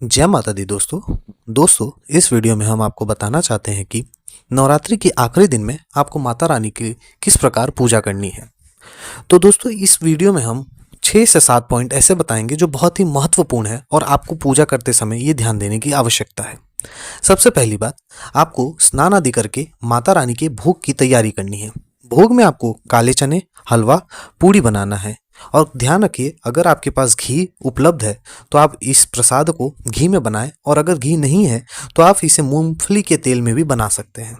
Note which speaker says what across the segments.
Speaker 1: जय माता दी दोस्तों इस वीडियो में हम आपको बताना चाहते हैं कि नवरात्रि के आखिरी दिन में आपको माता रानी की किस प्रकार पूजा करनी है। तो दोस्तों इस वीडियो में हम 6 से 7 पॉइंट ऐसे बताएंगे जो बहुत ही महत्वपूर्ण है और आपको पूजा करते समय ये ध्यान देने की आवश्यकता है। सबसे पहली बात, आपको स्नान आदि करके माता रानी के भोग की तैयारी करनी है। भोग में आपको काले चने, हलवा, पूड़ी बनाना है। और ध्यान रखिए, अगर आपके पास घी उपलब्ध है तो आप इस प्रसाद को घी में बनाएं, और अगर घी नहीं है तो आप इसे मूंगफली के तेल में भी बना सकते हैं।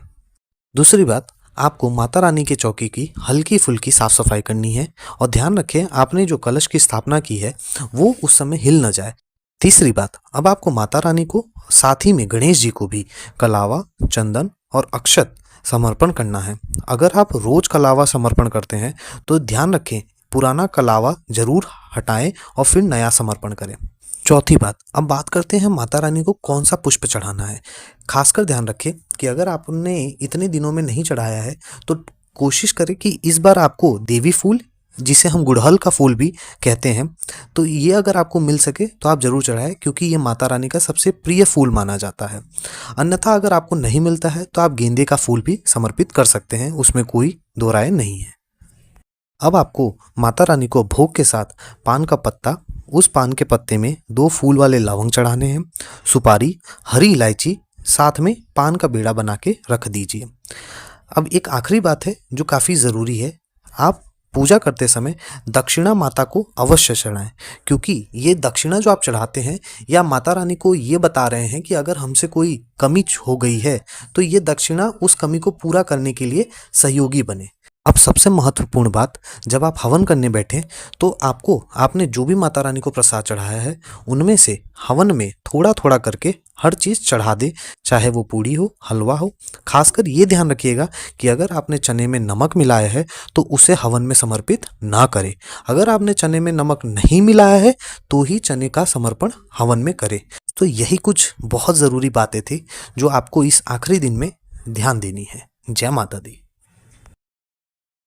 Speaker 1: दूसरी बात, आपको माता रानी के चौकी की हल्की फुल्की साफ सफाई करनी है, और ध्यान रखें आपने जो कलश की स्थापना की है वो उस समय हिल न जाए। तीसरी बात, अब आपको माता रानी को साथ ही में गणेश जी को भी कलावा, चंदन और अक्षत समर्पण करना है। अगर आप रोज कलावा समर्पण करते हैं तो ध्यान रखें पुराना कलावा जरूर हटाएं और फिर नया समर्पण करें। चौथी बात, अब बात करते हैं माता रानी को कौन सा पुष्प चढ़ाना है। खासकर ध्यान रखें कि अगर आपने इतने दिनों में नहीं चढ़ाया है तो कोशिश करें कि इस बार आपको देवी फूल, जिसे हम गुड़हल का फूल भी कहते हैं, तो ये अगर आपको मिल सके तो आप जरूर चढ़ाएं, क्योंकि ये माता रानी का सबसे प्रिय फूल माना जाता है। अन्यथा अगर आपको नहीं मिलता है तो आप गेंदे का फूल भी समर्पित कर सकते हैं, उसमें कोई दो राय नहीं है। अब आपको माता रानी को भोग के साथ पान का पत्ता, उस पान के पत्ते में 2 फूल वाले लवंग चढ़ाने हैं, सुपारी, हरी इलायची, साथ में पान का बेड़ा बना के रख दीजिए। अब एक आखिरी बात है जो काफ़ी ज़रूरी है, आप पूजा करते समय दक्षिणा माता को अवश्य चढ़ाएं, क्योंकि ये दक्षिणा जो आप चढ़ाते हैं या माता रानी को ये बता रहे हैं कि अगर हमसे कोई कमी हो गई है तो ये दक्षिणा उस कमी को पूरा करने के लिए सहयोगी बने। अब सबसे महत्वपूर्ण बात, जब आप हवन करने बैठें तो आपने जो भी माता रानी को प्रसाद चढ़ाया है उनमें से हवन में थोड़ा थोड़ा करके हर चीज़ चढ़ा दे, चाहे वो पूड़ी हो, हलवा हो। खासकर ये ध्यान रखिएगा कि अगर आपने चने में नमक मिलाया है तो उसे हवन में समर्पित ना करें। अगर आपने चने में नमक नहीं मिलाया है तो ही चने का समर्पण हवन में करें। तो यही कुछ बहुत ज़रूरी बातें थी जो आपको इस आखिरी दिन में ध्यान देनी है। जय माता दी।